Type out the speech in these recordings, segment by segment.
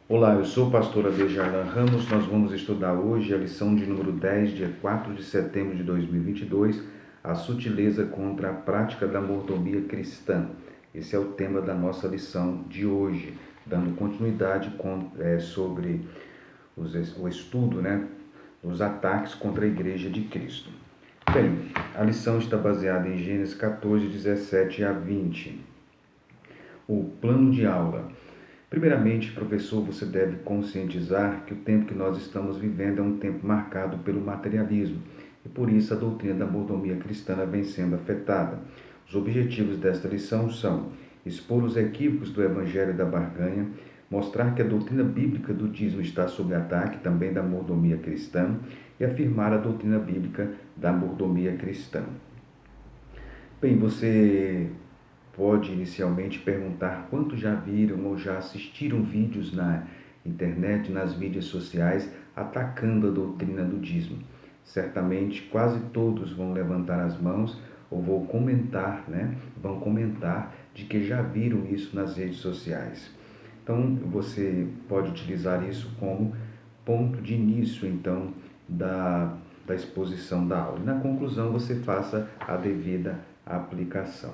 Olá, eu sou o pastor Adejarlan Ramos. Nós vamos estudar hoje a lição de número 10, dia 4 de setembro de 2022, a sutileza contra a prática da mordomia cristã. Esse é o tema da nossa lição de hoje, dando continuidade sobre o estudo, dos ataques contra a Igreja de Cristo. Bem, a lição está baseada em Gênesis 14, 17 a 20. O plano de aula. Primeiramente, professor, você deve conscientizar que o tempo que nós estamos vivendo é um tempo marcado pelo materialismo e por isso a doutrina da mordomia cristã vem sendo afetada. Os objetivos desta lição são expor os equívocos do evangelho da barganha, mostrar que a doutrina bíblica do dízimo está sob ataque também da mordomia cristã e afirmar a doutrina bíblica da mordomia cristã. Bem, você pode inicialmente perguntar quantos já viram ou já assistiram vídeos na internet, nas mídias sociais, atacando a doutrina do dízimo. Certamente quase todos vão levantar as mãos ou vão comentar de que já viram isso nas redes sociais. Então você pode utilizar isso como ponto de início então da exposição da aula. E na conclusão você faça a devida aplicação.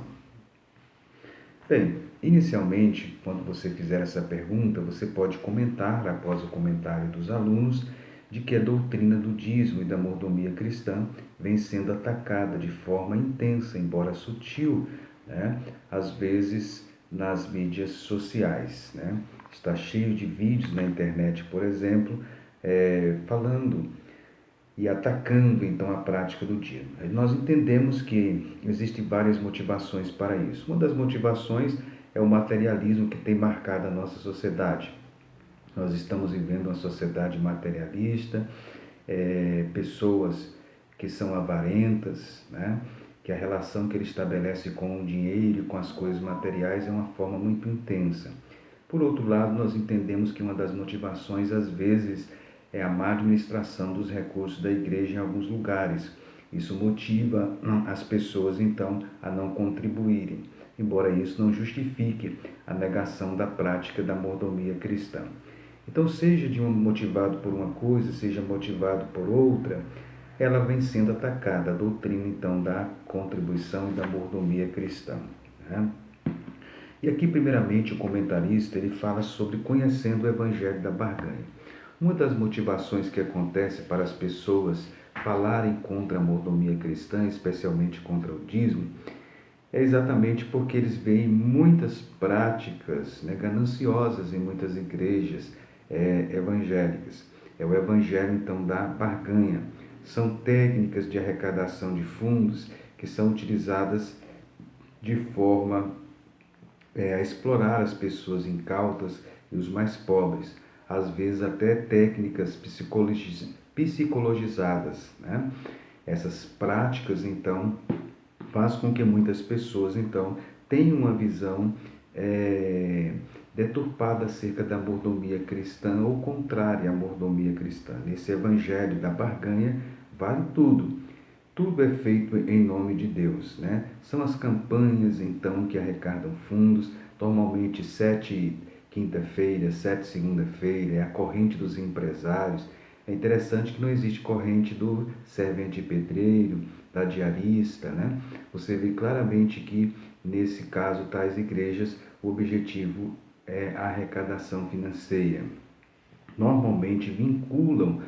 Bem, inicialmente, quando você fizer essa pergunta, você pode comentar, após o comentário dos alunos, de que a doutrina do dízimo e da mordomia cristã vem sendo atacada de forma intensa, embora sutil, às vezes nas mídias sociais. Está cheio de vídeos na internet, por exemplo, falando e atacando então a prática do dízimo. Nós entendemos que existem várias motivações para isso. Uma das motivações é o materialismo que tem marcado a nossa sociedade. Nós estamos vivendo uma sociedade materialista, pessoas que são avarentas, que a relação que ele estabelece com o dinheiro e com as coisas materiais é uma forma muito intensa. Por outro lado, nós entendemos que uma das motivações, às vezes, é a má administração dos recursos da igreja em alguns lugares. Isso motiva as pessoas, então, a não contribuírem, embora isso não justifique a negação da prática da mordomia cristã. Então, seja motivado por uma coisa, seja motivado por outra, ela vem sendo atacada, a doutrina, então, da contribuição e da mordomia cristã. E aqui, primeiramente, o comentarista ele fala sobre conhecendo o evangelho da barganha. Uma das motivações que acontece para as pessoas falarem contra a mordomia cristã, especialmente contra o dízimo, é exatamente porque eles veem muitas práticas gananciosas em muitas igrejas evangélicas. É o evangelho, então, da barganha. São técnicas de arrecadação de fundos que são utilizadas de forma a explorar as pessoas incautas e os mais pobres, às vezes até técnicas psicologizadas. Essas práticas, então, faz com que muitas pessoas, então, tenham uma visão deturpada acerca da mordomia cristã ou contrária à mordomia cristã. Nesse evangelho da barganha, vale tudo. Tudo é feito em nome de Deus. São as campanhas, então, que arrecadam fundos, normalmente 7 quinta-feira, 7 segunda-feira, é a corrente dos empresários. É interessante que não existe corrente do servente pedreiro, da diarista. Você vê claramente que, nesse caso, tais igrejas, o objetivo é a arrecadação financeira. Normalmente vinculam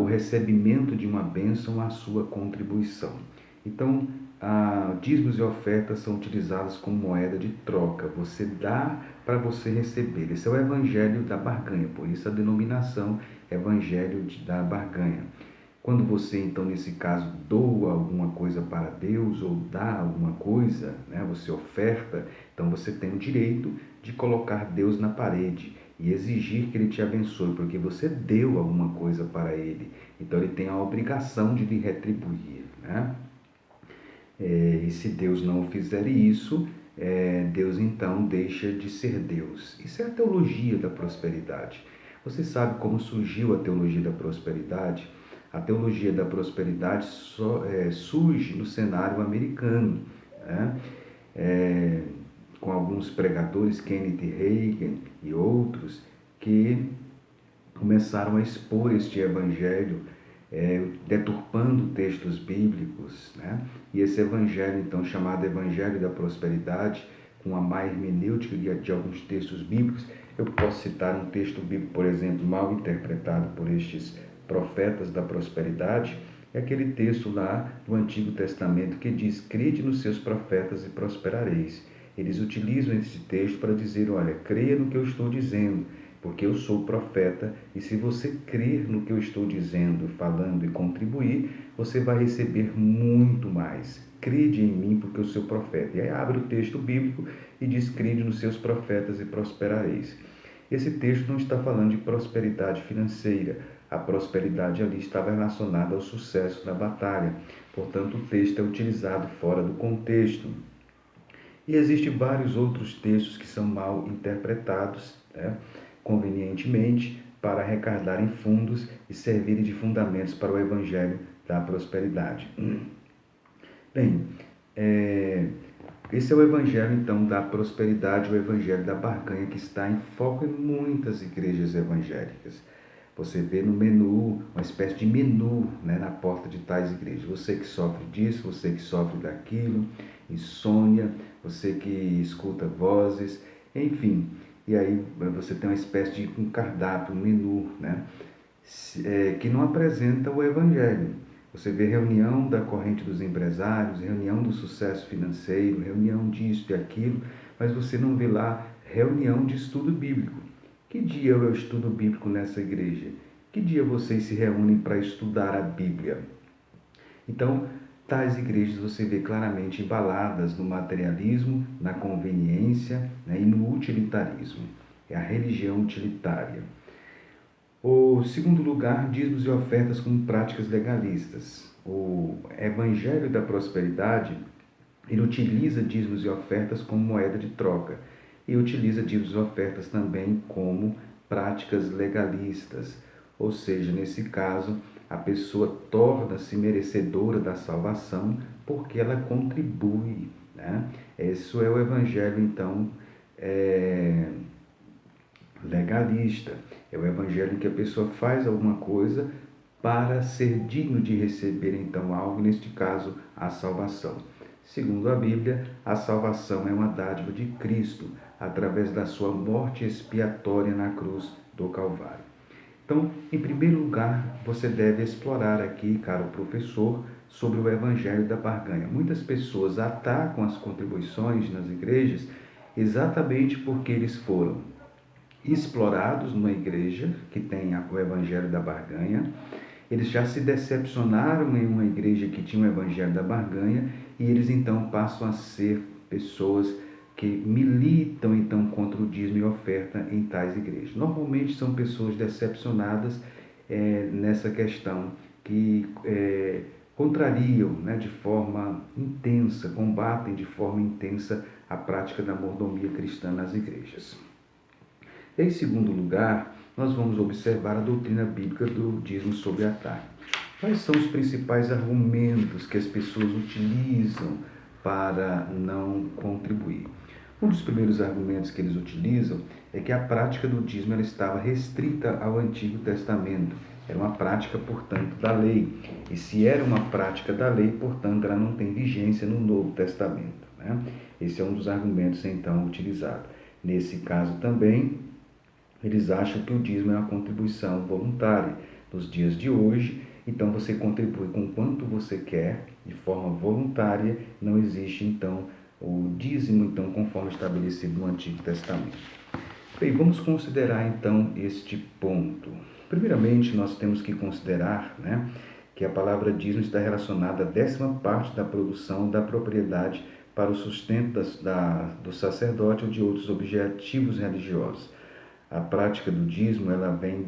o recebimento de uma bênção à sua contribuição. Então, dízimos e ofertas são utilizados como moeda de troca. Você dá para você receber. Esse é o evangelho da barganha, por isso a denominação evangelho da barganha. Quando você, então, nesse caso, doa alguma coisa para Deus ou dá alguma coisa, você oferta, então você tem o direito de colocar Deus na parede e exigir que Ele te abençoe, porque você deu alguma coisa para Ele. Então Ele tem a obrigação de lhe retribuir. E se Deus não fizer isso, Deus então deixa de ser Deus. Isso é a teologia da prosperidade. Você sabe como surgiu a teologia da prosperidade? A teologia da prosperidade surge no cenário americano, com alguns pregadores, Kenneth Hagin e outros, que começaram a expor este evangelho, deturpando textos bíblicos, né? E esse evangelho, então, chamado Evangelho da Prosperidade, com a má hermenêutica de alguns textos bíblicos. Eu posso citar um texto bíblico, por exemplo, mal interpretado por estes profetas da prosperidade, é aquele texto lá do Antigo Testamento que diz: crede nos seus profetas e prosperareis. Eles utilizam esse texto para dizer: olha, creia no que eu estou dizendo, porque eu sou profeta, e se você crer no que eu estou dizendo, falando e contribuir, você vai receber muito mais. Crede em mim, porque eu sou profeta. E aí abre o texto bíblico e diz: crede nos seus profetas e prosperareis. Esse texto não está falando de prosperidade financeira. A prosperidade ali estava relacionada ao sucesso na batalha. Portanto, o texto é utilizado fora do contexto. E existem vários outros textos que são mal interpretados, né, convenientemente, para arrecadarem fundos e servirem de fundamentos para o evangelho da prosperidade. Bem, esse é o evangelho, então, da prosperidade, o evangelho da barganha, que está em foco em muitas igrejas evangélicas. Você vê no menu, uma espécie de menu, né, na porta de tais igrejas. Você que sofre disso, você que sofre daquilo, insônia, você que escuta vozes, enfim. E aí você tem uma espécie de um cardápio, um menu, né, que não apresenta o evangelho. Você vê reunião da corrente dos empresários, reunião do sucesso financeiro, reunião disso e aquilo, mas você não vê lá reunião de estudo bíblico. Que dia é o estudo bíblico nessa igreja? Que dia vocês se reúnem para estudar a Bíblia? Então, tais igrejas você vê claramente embaladas no materialismo, na conveniência, né, e no utilitarismo. É a religião utilitária. O segundo lugar, dízimos e ofertas como práticas legalistas. O Evangelho da Prosperidade, ele utiliza dízimos e ofertas como moeda de troca e utiliza dízimos e ofertas também como práticas legalistas. Ou seja, nesse caso, a pessoa torna-se merecedora da salvação porque ela contribui, né? Isso é o Evangelho, então, legalista. É o evangelho em que a pessoa faz alguma coisa para ser digno de receber então algo, neste caso a salvação. Segundo a Bíblia, a salvação é uma dádiva de Cristo através da sua morte expiatória na cruz do Calvário. Então, em primeiro lugar, você deve explorar aqui, caro professor, sobre o evangelho da barganha. Muitas pessoas atacam as contribuições nas igrejas exatamente porque eles foram explorados numa igreja que tem o evangelho da barganha. Eles já se decepcionaram em uma igreja que tinha o evangelho da barganha e eles então passam a ser pessoas que militam então contra o dízimo e oferta em tais igrejas. Normalmente são pessoas decepcionadas nessa questão, que contrariam, né, de forma intensa, combatem de forma intensa a prática da mordomia cristã nas igrejas. Em segundo lugar, nós vamos observar a doutrina bíblica do dízimo sobre ataque. Quais são os principais argumentos que as pessoas utilizam para não contribuir? Um dos primeiros argumentos que eles utilizam é que a prática do dízimo ela estava restrita ao Antigo Testamento. Era uma prática, portanto, da lei. E se era uma prática da lei, portanto, ela não tem vigência no Novo Testamento, né? Esse é um dos argumentos, então, utilizados. Nesse caso também, eles acham que o dízimo é uma contribuição voluntária. Nos dias de hoje, então você contribui com quanto você quer, de forma voluntária, não existe então o dízimo então conforme estabelecido no Antigo Testamento. Bem, vamos considerar então este ponto. Primeiramente, nós temos que considerar, né, que a palavra dízimo está relacionada à 10ª parte da produção da propriedade para o sustento do sacerdote ou de outros objetivos religiosos. A prática do dízimo ela vem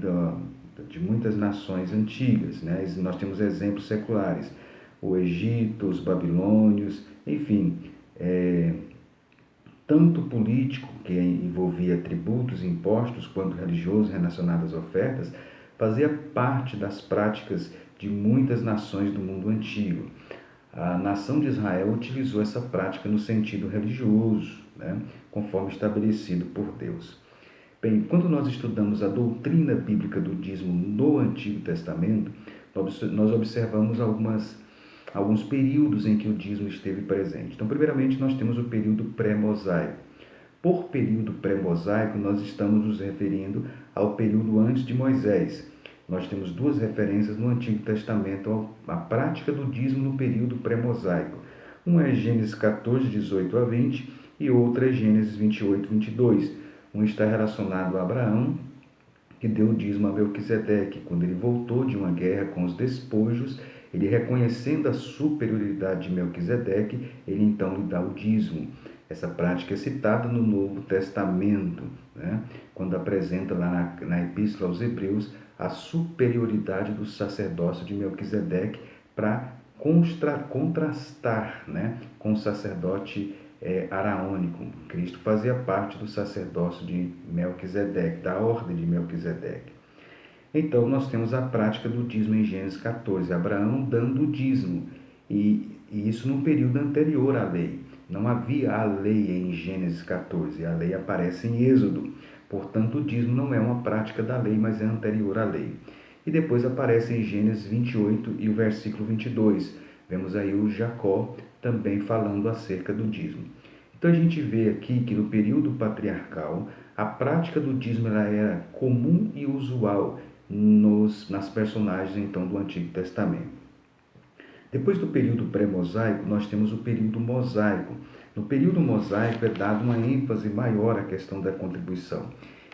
de muitas nações antigas, né? Nós temos exemplos seculares, o Egito, os babilônios, enfim, tanto político, que envolvia tributos, impostos, quanto religioso relacionado às ofertas, fazia parte das práticas de muitas nações do mundo antigo. A nação de Israel utilizou essa prática no sentido religioso, né? Conforme estabelecido por Deus. Bem, quando nós estudamos a doutrina bíblica do dízimo no Antigo Testamento, nós observamos alguns períodos em que o dízimo esteve presente. Então, primeiramente, nós temos o período pré-mosaico. Por período pré-mosaico, nós estamos nos referindo ao período antes de Moisés. Nós temos duas referências no Antigo Testamento à prática do dízimo no período pré-mosaico. Uma é Gênesis 14, 18 a 20 e outra é Gênesis 28, 22. Um está relacionado a Abraão, que deu o dízimo a Melquisedeque. Quando ele voltou de uma guerra com os despojos, ele reconhecendo a superioridade de Melquisedeque, ele então lhe dá o dízimo. Essa prática é citada no Novo Testamento, né? Quando apresenta lá na Epístola aos Hebreus a superioridade do sacerdócio de Melquisedeque para contrastar, né, com o sacerdote araônico. Cristo fazia parte do sacerdócio de Melquisedeque, da ordem de Melquisedeque. Então, nós temos a prática do dízimo em Gênesis 14, Abraão dando o dízimo, e isso no período anterior à lei. Não havia a lei em Gênesis 14, a lei aparece em Êxodo. Portanto, o dízimo não é uma prática da lei, mas é anterior à lei. E depois aparece em Gênesis 28 e o versículo 22. Vemos aí o Jacó também falando acerca do dízimo. Então a gente vê aqui que no período patriarcal, a prática do dízimo ela era comum e usual nas personagens então do Antigo Testamento. Depois do período pré-mosaico, nós temos o período mosaico. No período mosaico é dado uma ênfase maior à questão da contribuição.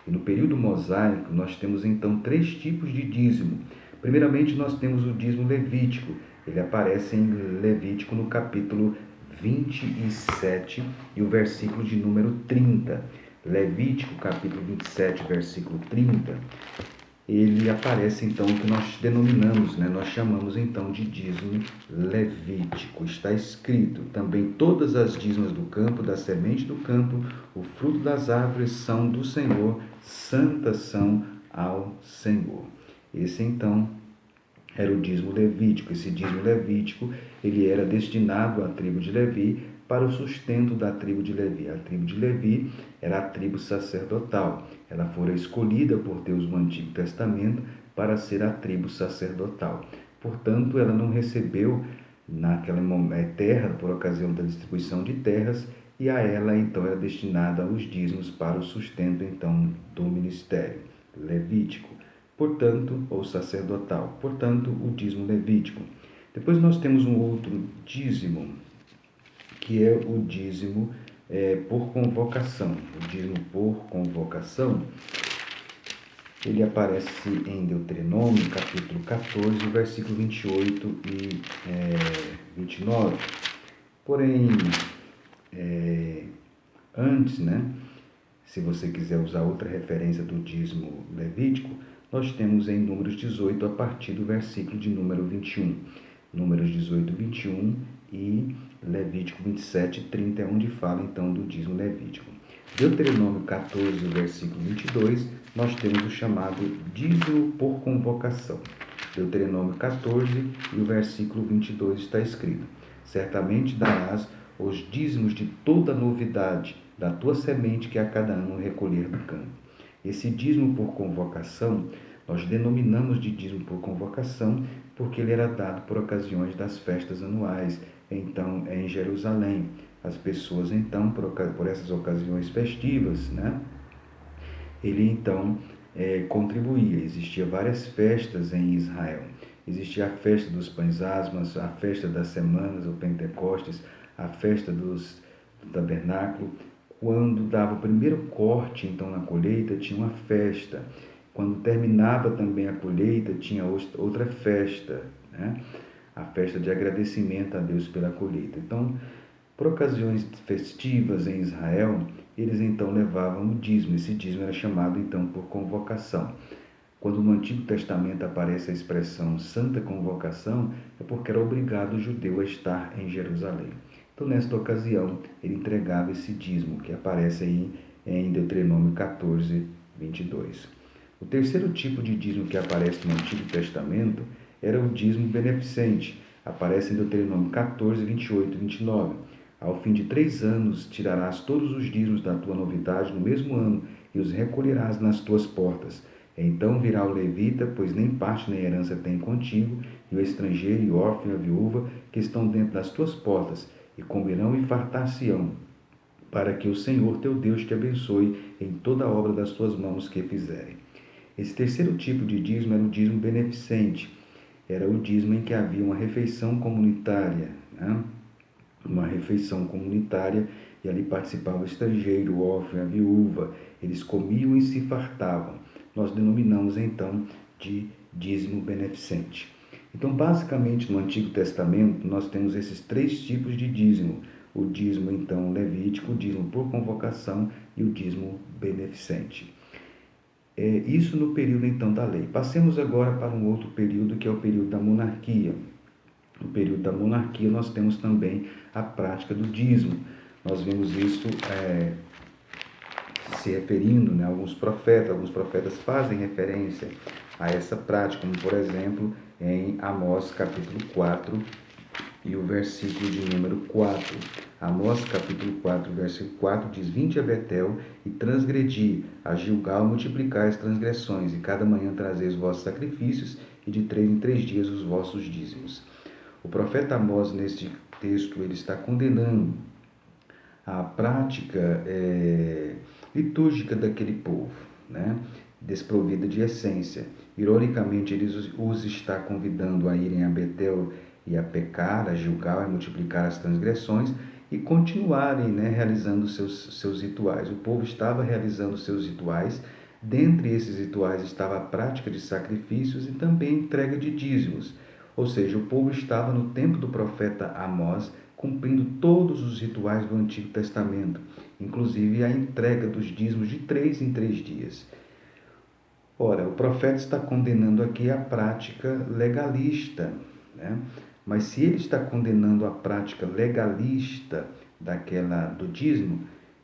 E no período mosaico, nós temos então 3 tipos de dízimo. Primeiramente, nós temos o dízimo levítico. Ele aparece em Levítico no capítulo 27 e o versículo de número 30. Levítico, capítulo 27, versículo 30. Ele aparece então o que nós denominamos, né? Nós chamamos então de dízimo levítico. Está escrito também: todas as dízimas do campo, da semente do campo, o fruto das árvores são do Senhor, santas são ao Senhor. Esse então era o dízimo levítico. Esse dízimo levítico ele era destinado à tribo de Levi para o sustento da tribo de Levi. A tribo de Levi era a tribo sacerdotal. Ela fora escolhida por Deus no Antigo Testamento para ser a tribo sacerdotal. Portanto, ela não recebeu naquela terra por ocasião da distribuição de terras, e a ela então era destinada os dízimos para o sustento então do ministério levítico, portanto, ou sacerdotal. Portanto, o dízimo levítico. Depois nós temos um outro dízimo, que é o dízimo por convocação. O dízimo por convocação, ele aparece em Deuteronômio, capítulo 14, versículo 28 e 29. Porém, antes, né, se você quiser usar outra referência do dízimo levítico, nós temos em Números 18, a partir do versículo de número 21. Números 18, 21 e Levítico 27, 30 é onde fala então do dízimo levítico. Deuteronômio 14, versículo 22, nós temos o chamado dízimo por convocação. Deuteronômio 14 e o versículo 22 está escrito: certamente darás os dízimos de toda novidade da tua semente que a cada ano recolher do campo. Esse dízimo por convocação, nós denominamos de dízimo por convocação porque ele era dado por ocasiões das festas anuais, então em Jerusalém. As pessoas então, por essas ocasiões festivas, né, ele então contribuía. Existia várias festas em Israel. Existia a festa dos pães asmos, a festa das semanas, o Pentecostes, a festa do tabernáculo. Quando dava o primeiro corte então na colheita, tinha uma festa. Quando terminava também a colheita, tinha outra festa, né? A festa de agradecimento a Deus pela colheita. Então, por ocasiões festivas em Israel, eles então levavam o dízimo. Esse dízimo era chamado então por convocação. Quando no Antigo Testamento aparece a expressão santa convocação, é porque era obrigado o judeu a estar em Jerusalém. Então, nesta ocasião, ele entregava esse dízimo, que aparece aí em Deuteronômio 14, 22. O terceiro tipo de dízimo que aparece no Antigo Testamento era o dízimo beneficente. Aparece em Deuteronômio 14, 28 e 29. Ao fim de 3 anos, tirarás todos os dízimos da tua novidade no mesmo ano, e os recolherás nas tuas portas. Então virá o levita, pois nem parte nem herança tem contigo, e o estrangeiro e o órfão e a viúva, que estão dentro das tuas portas, e comerão e fartar-se-ão, para que o Senhor teu Deus te abençoe em toda a obra das tuas mãos que fizerem. Esse terceiro tipo de dízimo era o dízimo beneficente. Era o dízimo em que havia uma refeição comunitária, né? Uma refeição comunitária, e ali participava o estrangeiro, o órfão e a viúva. Eles comiam e se fartavam. Nós denominamos então de dízimo beneficente. Então, basicamente, no Antigo Testamento, nós temos esses três tipos de dízimo. O dízimo, então, levítico, o dízimo por convocação e o dízimo beneficente. Isso no período, então, da lei. Passemos agora para um outro período, que é o período da monarquia. No período da monarquia, nós temos também a prática do dízimo. Nós vemos isso se referindo, né, a alguns profetas fazem referência a essa prática, como por exemplo em Amós capítulo 4 e o versículo de número 4. Amós capítulo 4, versículo 4 diz: Vinde a Betel e transgredi, a Gilgal multiplicai as transgressões, e cada manhã trazeis os vossos sacrifícios, e de 3 em 3 dias os vossos dízimos. O profeta Amós, neste texto, ele está condenando a prática litúrgica daquele povo, né? Desprovida de essência. Ironicamente, ele os está convidando a irem a Betel e a pecar, a Gilgal, a multiplicar as transgressões e continuarem, né, realizando seus rituais. O povo estava realizando seus rituais. Dentre esses rituais estava a prática de sacrifícios e também a entrega de dízimos. Ou seja, o povo estava no tempo do profeta Amós cumprindo todos os rituais do Antigo Testamento, inclusive a entrega dos dízimos de 3 em 3 dias. Ora, o profeta está condenando aqui a prática legalista, né? Mas se ele está condenando a prática legalista do dízimo,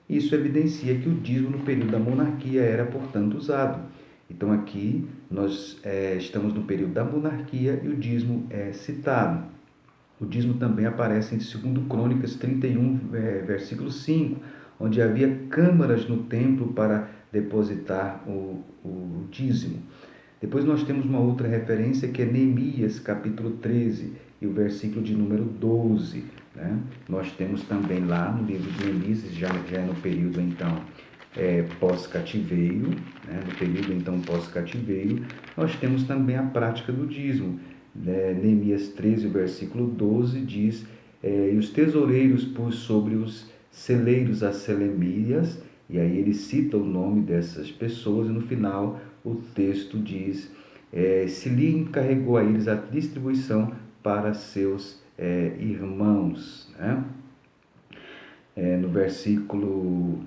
isso evidencia que o dízimo no período da monarquia era, portanto, usado. Então aqui nós estamos no período da monarquia e o dízimo é citado. O dízimo também aparece em 2 Crônicas 31, versículo 5, onde havia câmaras no templo para depositar o dízimo. Depois nós temos uma outra referência que é Neemias, capítulo 13, e o versículo de número 12. Né? Nós temos também lá no livro de Neemias, já é no período então pós-cativeiro, né? No período então pós-cativeiro, nós temos também a prática do dízimo. Neemias 13, versículo 12 diz: e os tesoureiros pôs sobre os celeiros as selemias, e aí ele cita o nome dessas pessoas, e no final o texto diz: se lhe encarregou a eles a distribuição para seus irmãos. Né? No versículo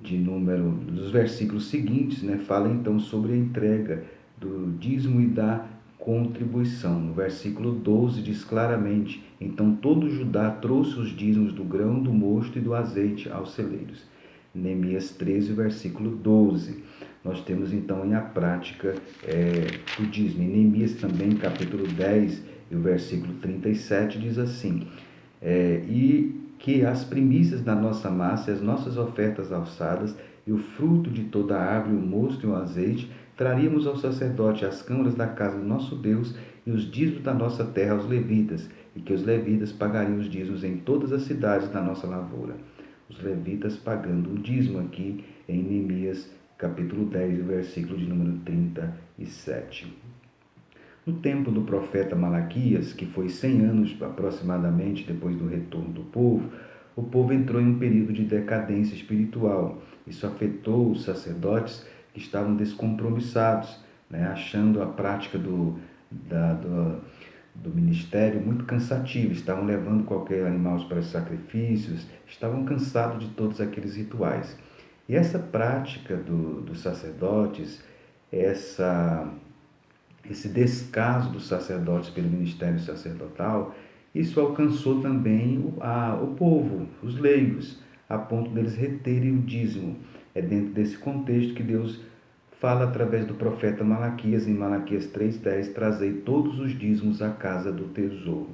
dos versículos seguintes, né, fala então sobre a entrega do dízimo e da contribuição. No versículo 12 diz claramente: então todo Judá trouxe os dízimos do grão, do mosto e do azeite aos celeiros. Neemias 13, versículo 12. Nós temos então a prática do dízimo. Em Neemias também, capítulo 10 e o versículo 37 diz assim: e que as primícias da nossa massa, as nossas ofertas alçadas e o fruto de toda a árvore, o mosto e o azeite, traríamos ao sacerdote as câmaras da casa do nosso Deus e os dízimos da nossa terra aos levitas, e que os levitas pagariam os dízimos em todas as cidades da nossa lavoura. Os levitas pagando o dízimo aqui em Neemias, capítulo 10, versículo de número 37. No tempo do profeta Malaquias, que foi 100 anos aproximadamente depois do retorno do povo, o povo entrou em um período de decadência espiritual. Isso afetou os sacerdotes que estavam descompromissados, né, achando a prática do ministério muito cansativa. Estavam levando qualquer animal para os sacrifícios, estavam cansados de todos aqueles rituais. E essa prática dos sacerdotes, esse descaso dos sacerdotes pelo ministério sacerdotal, isso alcançou também o povo, os leigos, a ponto deles reterem o dízimo. É dentro desse contexto que Deus fala através do profeta Malaquias, em Malaquias 3,10, trazei todos os dízimos à casa do tesouro.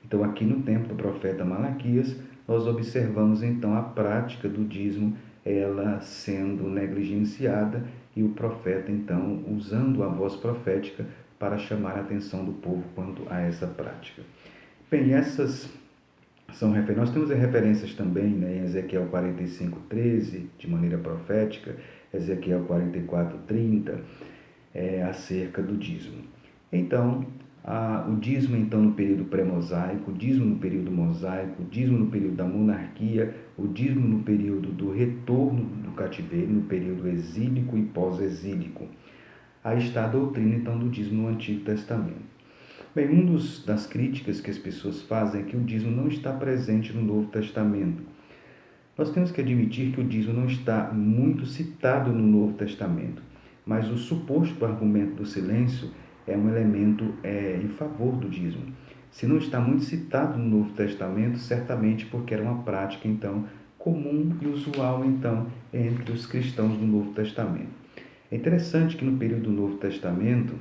Então, aqui no tempo do profeta Malaquias, nós observamos então a prática do dízimo ela sendo negligenciada e o profeta, então, usando a voz profética para chamar a atenção do povo quanto a essa prática. Bem, essas são referências. Nós temos referências também, né, em Ezequiel 45:13, de maneira profética, Ezequiel 44:30, acerca do dízimo. Então, o dízimo então no período pré-mosaico, o dízimo no período mosaico, o dízimo no período da monarquia, o dízimo no período do retorno do cativeiro, no período exílico e pós-exílico. Aí está a doutrina então do dízimo no Antigo Testamento. Bem, uma das críticas que as pessoas fazem é que o dízimo não está presente no Novo Testamento. Nós temos que admitir que o dízimo não está muito citado no Novo Testamento, mas o suposto argumento do silêncio é um elemento em favor do dízimo. Se não está muito citado no Novo Testamento, certamente porque era uma prática, então, comum e usual, então, entre os cristãos do Novo Testamento. É interessante que no período do Novo Testamento,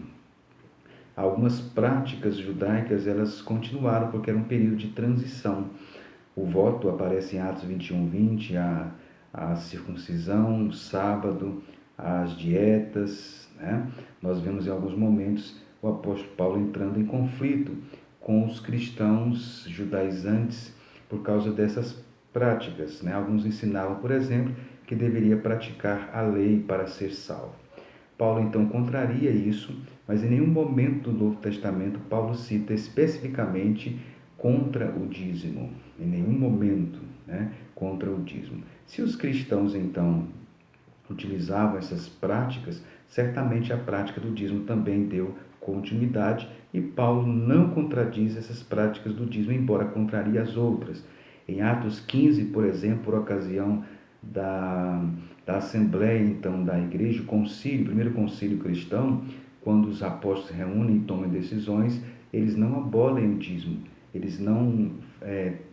algumas práticas judaicas elas continuaram porque era um período de transição. O voto aparece em Atos 21:20, a circuncisão, o sábado, as dietas, né? Nós vemos em alguns momentos o apóstolo Paulo entrando em conflito com os cristãos judaizantes por causa dessas práticas, né? Alguns ensinavam, por exemplo, que deveria praticar a lei para ser salvo. Paulo então contraria isso, mas em nenhum momento do Novo Testamento Paulo cita especificamente contra o dízimo, em nenhum momento, né, contra o dízimo. Se os cristãos então utilizavam essas práticas, certamente a prática do dízimo também deu continuidade e Paulo não contradiz essas práticas do dízimo, embora contrarie as outras. Em Atos 15, por exemplo, por ocasião da assembleia então da igreja, o concílio, o primeiro concílio cristão, quando os apóstolos se reúnem e tomam decisões, eles não abolem o dízimo, eles não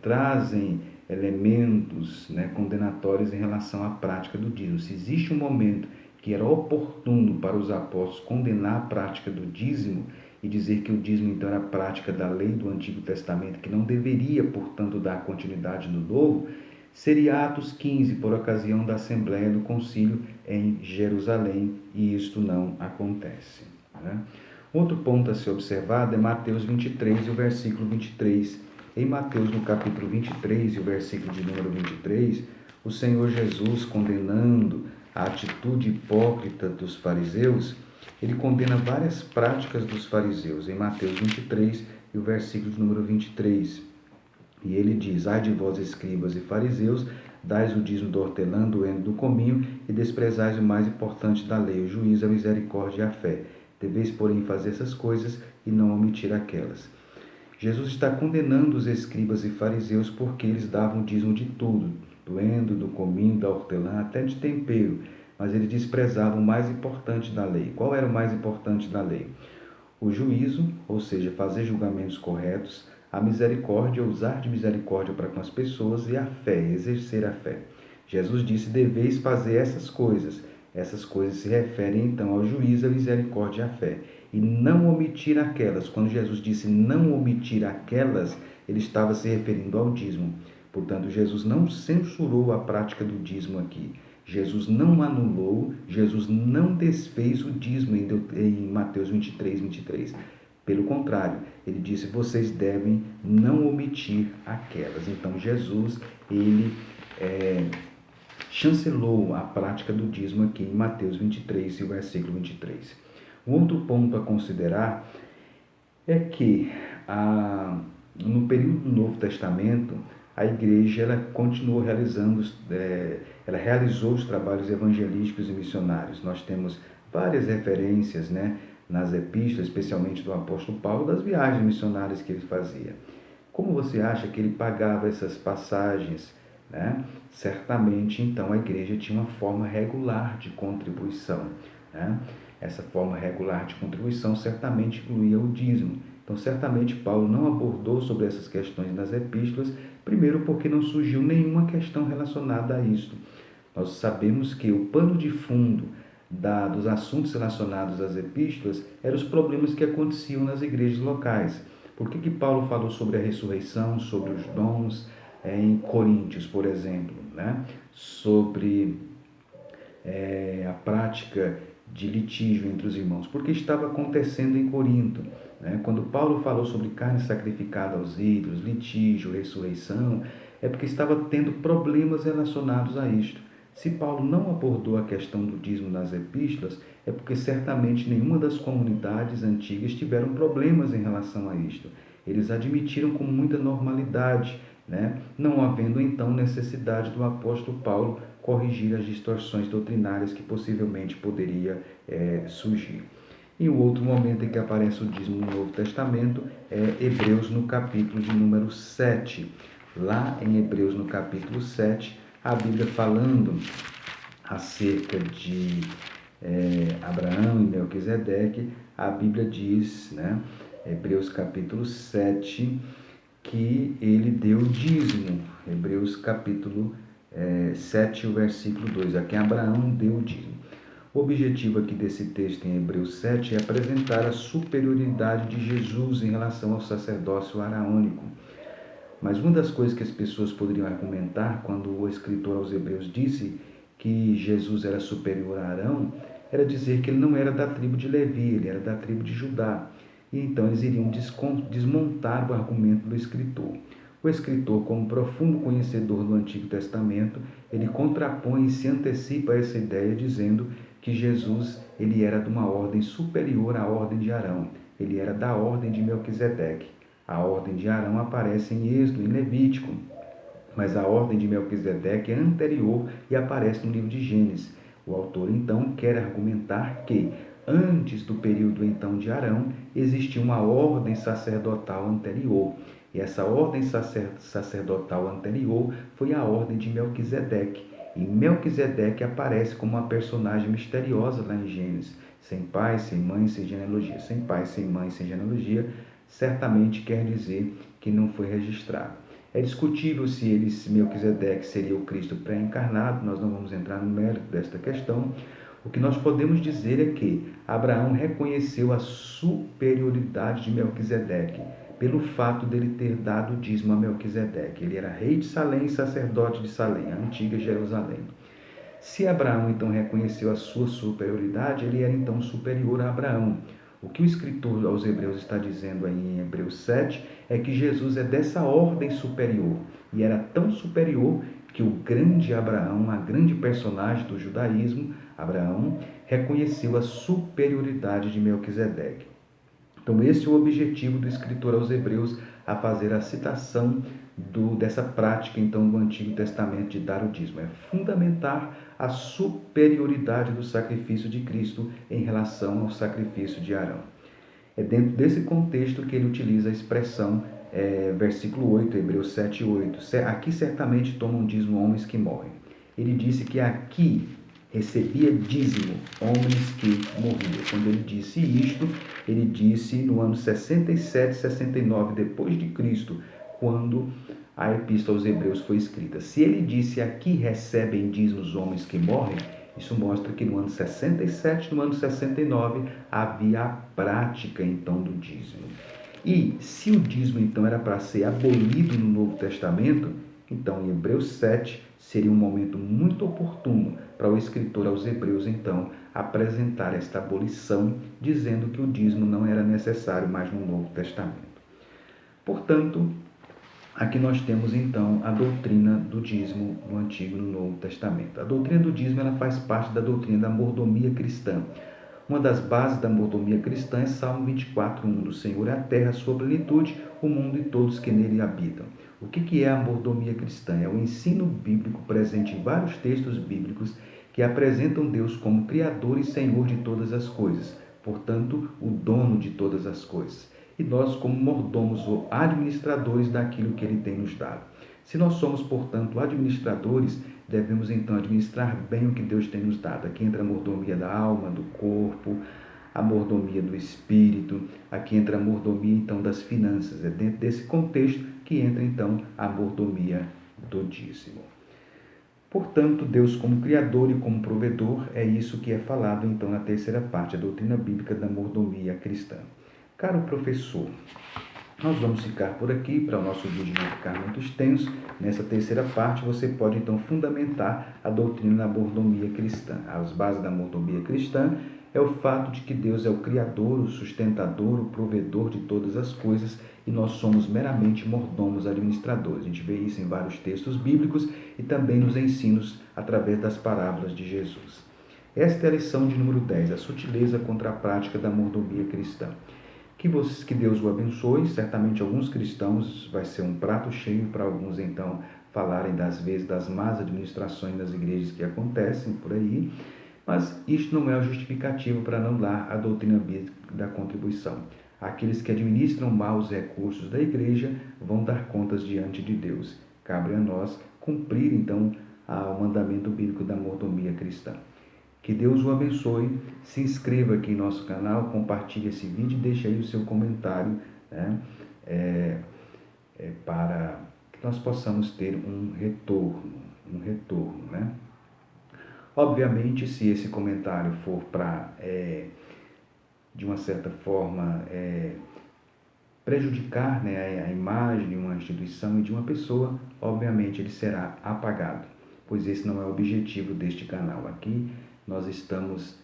trazem elementos, né, condenatórios em relação à prática do dízimo. Se existe um momento que era oportuno para os apóstolos condenar a prática do dízimo e dizer que o dízimo então era a prática da lei do Antigo Testamento, que não deveria, portanto, dar continuidade no Novo, seria Atos 15, por ocasião da Assembleia do Concílio em Jerusalém, e isto não acontece, né? Outro ponto a ser observado é Mateus 23 e o versículo 23. Em Mateus, no capítulo 23 e o versículo de número 23, o Senhor Jesus, condenando a atitude hipócrita dos fariseus, ele condena várias práticas dos fariseus. Em Mateus 23 e o versículo de número 23. E ele diz: ai de vós, escribas e fariseus, dais o dízimo do hortelã, do heno, do cominho, e desprezais o mais importante da lei, o juízo, a misericórdia e a fé. Deveis, porém, fazer essas coisas e não omitir aquelas. Jesus está condenando os escribas e fariseus porque eles davam o dízimo de tudo, do heno, do cominho, da hortelã, até de tempero, mas eles desprezavam o mais importante da lei. Qual era o mais importante da lei? O juízo, ou seja, fazer julgamentos corretos, a misericórdia, usar de misericórdia para com as pessoas, e a fé, exercer a fé. Jesus disse: deveis fazer essas coisas. Essas coisas se referem então ao juízo, à misericórdia e à fé. E não omitir aquelas. Quando Jesus disse não omitir aquelas, ele estava se referindo ao dízimo. Portanto, Jesus não censurou a prática do dízimo aqui. Jesus não anulou, Jesus não desfez o dízimo em Mateus 23:23. Pelo contrário, ele disse: vocês devem não omitir aquelas. Então, Jesus, ele chancelou a prática do dízimo aqui em Mateus 23 e o versículo 23. Um outro ponto a considerar é que no período do Novo Testamento, a igreja ela continuou realizando, ela realizou os trabalhos evangelísticos e missionários. Nós temos várias referências, né, nas epístolas, especialmente do apóstolo Paulo, das viagens missionárias que ele fazia. Como você acha que ele pagava essas passagens, né? Certamente, então, a igreja tinha uma forma regular de contribuição, né? Essa forma regular de contribuição certamente incluía o dízimo. Então, certamente, Paulo não abordou sobre essas questões nas epístolas, primeiro porque não surgiu nenhuma questão relacionada a isto. Nós sabemos que o pano de fundo dos assuntos relacionados às epístolas eram os problemas que aconteciam nas igrejas locais. Por que Paulo falou sobre a ressurreição, sobre os dons em Coríntios, por exemplo, né, sobre a prática de litígio entre os irmãos, porque estava acontecendo em Corinto, né? Quando Paulo falou sobre carne sacrificada aos ídolos, litígio, ressurreição, é porque estava tendo problemas relacionados a isto. Se Paulo não abordou a questão do dízimo nas epístolas, é porque certamente nenhuma das comunidades antigas tiveram problemas em relação a isto. Eles admitiram com muita normalidade, né? Não havendo então necessidade do apóstolo Paulo corrigir as distorções doutrinárias que possivelmente poderia surgir. E o outro momento em que aparece o dízimo no Novo Testamento é Hebreus no capítulo de número 7. Lá em Hebreus no capítulo 7, a Bíblia falando acerca de Abraão e Melquisedeque, a Bíblia diz, né, Hebreus capítulo 7, que ele deu dízimo. Hebreus capítulo 7, o versículo 2, a quem Abraão deu o dízimo. O objetivo aqui desse texto em Hebreus 7 é apresentar a superioridade de Jesus em relação ao sacerdócio araônico. Mas uma das coisas que as pessoas poderiam argumentar quando o escritor aos Hebreus disse que Jesus era superior a Arão, era dizer que ele não era da tribo de Levi, ele era da tribo de Judá. E então eles iriam desmontar o argumento do escritor. O escritor, como profundo conhecedor do Antigo Testamento, ele contrapõe e se antecipa a essa ideia dizendo que Jesus ele era de uma ordem superior à ordem de Arão. Ele era da ordem de Melquisedeque. A ordem de Arão aparece em Êxodo, em Levítico, mas a ordem de Melquisedeque é anterior e aparece no livro de Gênesis. O autor então quer argumentar que antes do período então de Arão existia uma ordem sacerdotal anterior. E essa ordem sacerdotal anterior foi a ordem de Melquisedeque. E Melquisedeque aparece como uma personagem misteriosa lá em Gênesis. Sem pai, sem mãe, sem genealogia. Sem pai, sem mãe, sem genealogia, certamente quer dizer que não foi registrado. É discutível se Melquisedeque seria o Cristo pré-encarnado, nós não vamos entrar no mérito desta questão. O que nós podemos dizer é que Abraão reconheceu a superioridade de Melquisedeque pelo fato dele ter dado o dízimo a Melquisedeque. Ele era rei de Salém e sacerdote de Salém, a antiga Jerusalém. Se Abraão então reconheceu a sua superioridade, ele era então superior a Abraão. O que o escritor aos Hebreus está dizendo aí em Hebreus 7 é que Jesus é dessa ordem superior. E era tão superior que o grande Abraão, a grande personagem do judaísmo, Abraão, reconheceu a superioridade de Melquisedeque. Então esse é o objetivo do escritor aos Hebreus a fazer a citação dessa prática então do Antigo Testamento de dar o dízimo. É fundamentar a superioridade do sacrifício de Cristo em relação ao sacrifício de Arão. É dentro desse contexto que ele utiliza a expressão, versículo 8, Hebreus 7, 8. Aqui certamente tomam dízimo homens que morrem. Ele disse que aqui recebia dízimo homens que morriam. Quando ele disse isto, ele disse no ano 67, 69 depois de Cristo, quando a epístola aos Hebreus foi escrita. Se ele disse aqui recebem dízimos homens que morrem, isso mostra que no ano 67, no ano 69, havia a prática então do dízimo. E se o dízimo então era para ser abolido no Novo Testamento, então em Hebreus 7 seria um momento muito oportuno para o escritor aos Hebreus então apresentar esta abolição, dizendo que o dízimo não era necessário mais no Novo Testamento. Portanto, aqui nós temos então a doutrina do dízimo no Antigo e no Novo Testamento. A doutrina do dízimo ela faz parte da doutrina da mordomia cristã. Uma das bases da mordomia cristã é Salmo 24:1. Do Senhor é a terra, a sua plenitude, o mundo e todos que nele habitam. O que é a mordomia cristã? É o ensino bíblico presente em vários textos bíblicos que apresentam Deus como Criador e Senhor de todas as coisas, portanto, o dono de todas as coisas. E nós, como mordomos ou administradores daquilo que Ele tem nos dado. Se nós somos, portanto, administradores, devemos então administrar bem o que Deus tem nos dado. Aqui entra a mordomia da alma, do corpo, a mordomia do espírito, aqui entra a mordomia então das finanças. É dentro desse contexto que entra então a mordomia do dízimo. Portanto, Deus como Criador e como provedor, é isso que é falado então na terceira parte, a doutrina bíblica da mordomia cristã. Caro professor, Nós vamos ficar por aqui, para o nosso vídeo não ficar muito extenso. Nessa terceira parte, você pode então fundamentar a doutrina da mordomia cristã. As bases da mordomia cristã é o fato de que Deus é o Criador, o sustentador, o provedor de todas as coisas e nós somos meramente mordomos administradores. A gente vê isso em vários textos bíblicos e também nos ensinos através das parábolas de Jesus. Esta é a lição de número 10, a sutileza contra a prática da mordomia cristã. Que Deus o abençoe. Certamente alguns cristãos vai ser um prato cheio para alguns então falarem das más administrações das igrejas que acontecem por aí, mas isto não é o justificativo para não dar a doutrina bíblica da contribuição. Aqueles que administram mal os recursos da igreja vão dar contas diante de Deus. Cabe a nós cumprir então o mandamento bíblico da mordomia cristã. Que Deus o abençoe, se inscreva aqui em nosso canal, compartilhe esse vídeo e deixe aí o seu comentário, né? Para que nós possamos ter um retorno, né? Obviamente, se esse comentário for para, de uma certa forma, prejudicar, né, a imagem de uma instituição e de uma pessoa, obviamente ele será apagado, pois esse não é o objetivo deste canal. Aqui nós estamos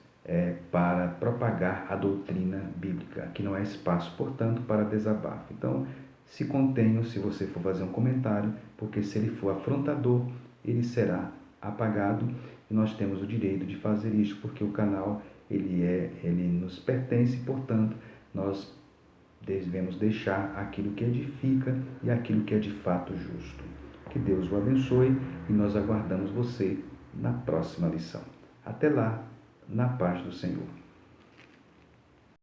para propagar a doutrina bíblica. Aqui não é espaço, portanto, para desabafo. Então, se contenha se você for fazer um comentário, porque se ele for afrontador, ele será apagado e nós temos o direito de fazer isso, porque o canal ele nos pertence, portanto, nós devemos deixar aquilo que edifica e aquilo que é de fato justo. Que Deus o abençoe e nós aguardamos você na próxima lição. Até lá, na paz do Senhor.